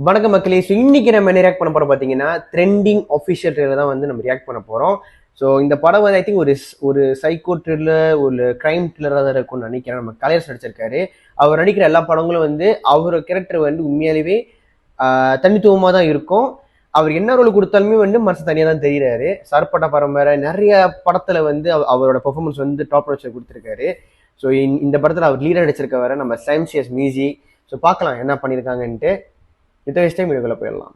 வணக்க மக்களே. ஸோ இன்னைக்கு நம்ம என்ன ரியாக்ட் பண்ண போறோம் பார்த்தீங்கன்னா, ட்ரெண்டிங் அஃபிஷியல் ட்ரெயிலர் தான் வந்து நம்ம ரியாக்ட் பண்ண போறோம். ஸோ இந்த படம் வந்து ஐ திங்க் ஒரு சைக்கோ த்ரில்லர், ஒரு கிரைம் த்ரில்லராக தான் இருக்கும்னு நினைக்கிறேன். நம்ம கலையரசு நடிச்சிருக்காரு. அவர் நடிக்கிற எல்லா படங்களும் வந்து அவர் கேரக்டர் வந்து உண்மையாலேயே தனித்துவமாக தான் இருக்கும். அவர் என்ன ரோல் கொடுத்தாலுமே வந்து மனசு தனியாக தான் தெரிகிறாரு. சர்பட்ட பரம்பரை நிறைய படத்தில் வந்து அவரோட பெர்ஃபார்மன்ஸ் வந்து டாப் நோட்ஸில் கொடுத்துருக்காரு. ஸோ இந்த படத்தில் அவர் லீடர் நடிச்சிருக்க வர நம்ம சாம்சியஸ் மியூசிக். ஸோ பார்க்கலாம் என்ன பண்ணியிருக்காங்கன்ட்டு. இதை வச்சு டைம் வீடியோக்குள்ள போயிடலாம்.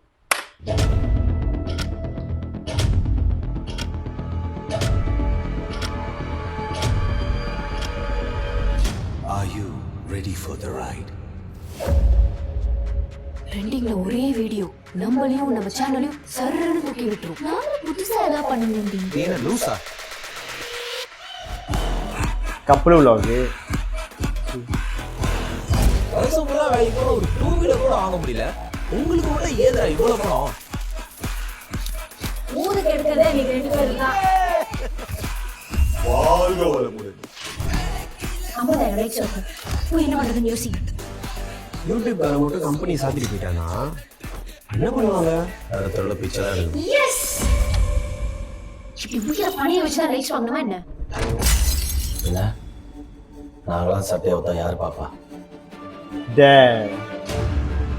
Are you ready for the ride? ட்ரெண்டிங்ல ஒரே வீடியோ நம்மளையும் நம்ம சேனலையும் சர்றன்னு தூக்கி விட்டுரும். நானும் புதுசா ஏதாவது பண்ணுங்க. நீ என்ன லூசா? கப்பல் விலாகு வருஷம் ஃபுல்லா வேலைக்கு போன ஒரு 2 வீலர் கூட வாங்க முடியல. உங்களுக்கு மட்டும் ஏதா இவ்வளவு பணம்? ஊருக்கு எடுக்கிறதே நீங்க 2 பேர் தான். வாழ்க வளமுடன். 50,000 லைக்ஸ் வருது. போய் என்ன பண்றதுன்னு யோசி. யூடியூப் கார மட்டும் கம்பெனி சாத்திட்டு போயிட்டானா என்ன பண்ணுவாங்க? அடுத்த பிக்சர் தான் எடுக்கணும். எஸ். இப்படி உயிரை பணியை வச்சு தான் லைக்ஸ் வாங்கணுமா என்ன? என்ன நாங்களாம் சட்டையை ஒத்தா யார் பாப்பா?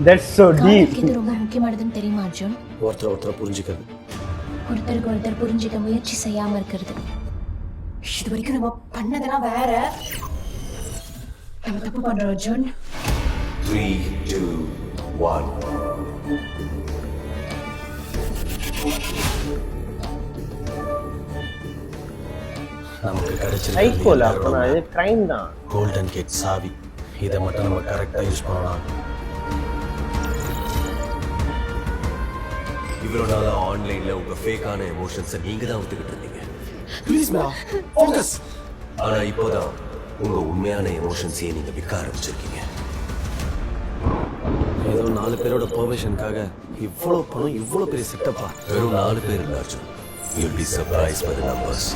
That's so deep. இது ரொம்ப முக்கியமானதுன்னு தெரியுமா அர்ஜுன்? ஒருத்தர் புரிஞ்சுக்கிறது. ஒருத்தருக்கு ஒருத்தர் புரிஞ்சுக்க முயற்சி செய்யாம இருக்கிறது. இது வரைக்கும் நம்ம பண்ணதெல்லாம் வேற. நம்ம தப்பு பண்றோம் அர்ஜுன். 3, 2, 1. நமக்கு சைக்கோல அப்பனா இது கிரைம் தான். கோல்டன் கேட் சாவி. இதை மட்டும் நம்ம கரெக்டா யூஸ் பண்ணலாம். இவ்வளவு நாளா ஆன்லைன்ல உங்க ஃபேக்கான எமோஷன்ஸை நீங்க தான் ஒத்துக்கிட்டு இருந்தீங்க. ப்ளீஸ் மா ஃபோக்கஸ். ஆனா இப்போதான் உங்க உண்மையான எமோஷன்ஸையே நீங்க விற்க ஆரம்பிச்சிருக்கீங்க. ஏதோ 4 பேரோட பெர்மிஷனுக்காக இவ்வளவு பணம், இவ்வளவு பெரிய செட்டப்பா? வெறும் 4 பேர் இல்ல Arjun. You'll be surprised by the numbers.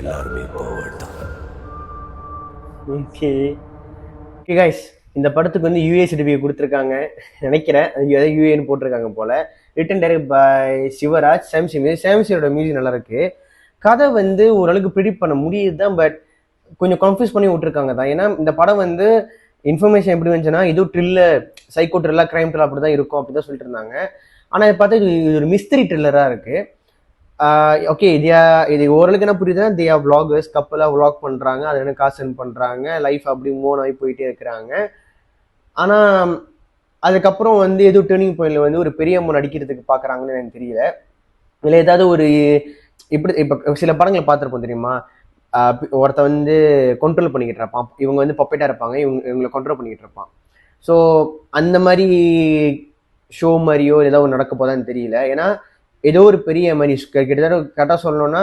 எல்லாருமே ஓகே கைஸ், இந்த படத்துக்கு வந்து யூஏ சர்டிஃபிகேட் கொடுத்துருக்காங்க நினைக்கிறேன். அது யூஏன்னு போட்டிருக்காங்க போல. Written direct by Sivaraj. சாம்சியோட மியூசிக் நல்லா இருக்கு. கதை வந்து ஓரளவுக்கு ப்ரிடிக்ட் பண்ண முடியுது தான், பட் கொஞ்சம் கன்ஃபியூஸ் பண்ணி விட்டுருக்காங்க தான். ஏன்னா இந்த படம் வந்து இன்ஃபர்மேஷன் எப்படி வந்துச்சுன்னா இது thriller, psycho thriller, crime thriller அப்படி தான் இருக்கும் அப்படி தான் சொல்லிட்டு இருந்தாங்க. ஆனால் இதை பார்த்தா இது ஒரு மிஸ்திரி த்ரில்லராக இருக்கு. ஓகே, இது ஓரளவுக்கு என்ன புரியுதுன்னா தியா விளாகர்ஸ் கப்பலாக விளாக் பண்ணுறாங்க, அது என்ன காசு சென்ட் பண்ணுறாங்க, லைஃப் அப்படி மூவ் ஆகி போயிட்டே இருக்கிறாங்க. ஆனால் அதுக்கப்புறம் வந்து ஏதோ டேர்னிங் பாயிண்ட்ல வந்து ஒரு பெரிய அம்மா நடிக்கிறதுக்கு பார்க்குறாங்கன்னு எனக்கு தெரியல. இல்லை ஏதாவது ஒரு இப்படி இப்போ சில படங்களை பார்த்துருப்போம் தெரியுமா, ஒருத்த வந்து கண்ட்ரோல் பண்ணிக்கிட்டு இருப்பான், இவங்க வந்து பப்பேட்டாக இருப்பாங்க, இவங்களை கண்ட்ரோல் பண்ணிக்கிட்டு இருப்பான். ஸோ அந்த மாதிரி ஷோ மாதிரியோ ஏதாவது நடக்க போதான்னு தெரியல. ஏன்னா ஏதோ ஒரு பெரிய மாதிரி கிட்டத்தட்ட கரெக்டாக சொல்லணும்னா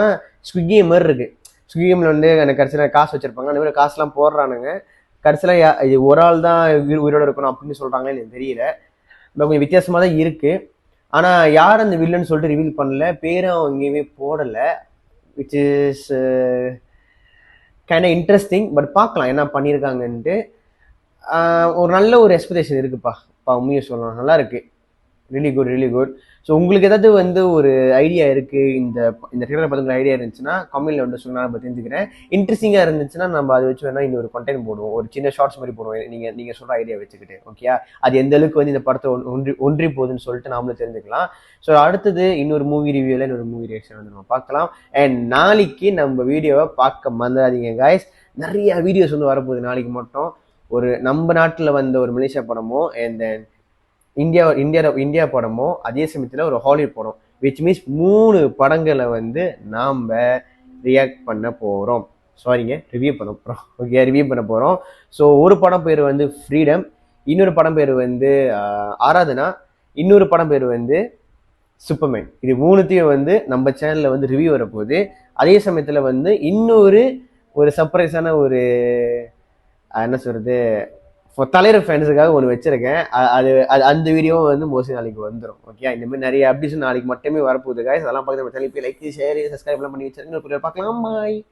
ஸ்விக்கி மாதிரி இருக்கு. ஸ்விக்கி கேமில் வந்து எனக்கு கடைசியில் காசு வச்சிருப்பாங்க, அந்த மாதிரி காசுலாம் போடுறானுங்க. கடைசியில் இது ஒரு ஆள் தான் உயிரோட இருக்கணும் அப்படின்னு சொல்கிறாங்களே எனக்கு தெரியல. கொஞ்சம் வித்தியாசமாக தான் இருக்கு. ஆனால் யார் அந்த வில்லன்னு சொல்லிட்டு ரிவீல் பண்ணல, பேரும் எங்கேயுமே போடலை, which is kind of interesting. But பார்க்கலாம் என்ன பண்ணியிருக்காங்கன்ட்டு. ஒரு நல்ல ஒரு எக்ஸ்பெக்டேஷன் இருக்குப்பா. உண்மையை சொல்லணும், நல்லா இருக்கு. Really good, really good. So உங்களுக்கு ஏதாவது வந்து ஒரு ஐடியா இருக்குது, இந்த ட்ரெயிலரை பார்த்து ஐடியா இருந்துச்சுன்னா கமெண்ட்ல வந்து சொன்னால் நம்ம தெரிஞ்சுக்கிறேன். இன்ட்ரெஸ்டிங்காக இருந்துச்சுன்னா நம்ம அதை வச்சு வேணால் இன்னொரு கண்டென்ட் போடுவோம், ஒரு சின்ன ஷார்ட்ஸ் மாதிரி போடுவோம். நீங்கள் சொல்கிற ஐடியா வச்சுக்கிட்டு ஓகே, அது எந்த அளவுக்கு வந்து இந்த படத்தை ஒன்றி போகுதுன்னு சொல்லிட்டு நாமளும் தெரிஞ்சுக்கலாம். ஸோ அடுத்தது இன்னொரு மூவி ரிவ்யூவில் இன்னொரு மூவி ரியாக்ஷன் வந்து நம்ம பார்க்கலாம். அண்ட் நாளைக்கு நம்ம வீடியோவை பார்க்க மறந்துடாதீங்க காய்ஸ். நிறைய வீடியோஸ் வந்து வரப்போகுது நாளைக்கு மட்டும். ஒரு நம்ம நாட்டில் வந்த ஒரு மலேசியா படமோ, அண்ட் தென் இந்தியா படமோ, அதே சமயத்தில் ஒரு ஹாலிவுட் படம், விச் மீன்ஸ் 3 படங்களை வந்து நாம் ரியாக்ட் பண்ண போகிறோம். ரிவ்யூ பண்ண போகிறோம். ஓகே, ரிவ்யூ பண்ண போகிறோம். ஸோ ஒரு படம் பேர் வந்து ஃப்ரீடம், இன்னொரு படம் பேர் வந்து ஆராதனா, இன்னொரு படம் பேர் வந்து சூப்பர்மேன். இது 3த்தையும் வந்து நம்ம சேனலில் வந்து ரிவ்யூ வரப்போகுது. அதே சமயத்தில் வந்து இன்னொரு சர்ப்ரைஸான ஒரு என்ன சொல்கிறது தலைவர் ஃபேன்ஸுக்காக ஒன்று வச்சிருக்கேன். அந்த வீடியோ வந்து மோஸ்ட்லி நாளைக்கு வந்துடும். ஓகே, இந்த மாதிரி நிறைய அப்டேஷன் நாளைக்கு மட்டுமே வரப்போகுது guys. அதெல்லாம் பார்த்து நம்ம சேனல் லைக் ஷேர் சப்ஸ்கிரைப் எல்லாம் பண்ணி வச்சிருக்கேன். பார்க்கலாம். பாய்.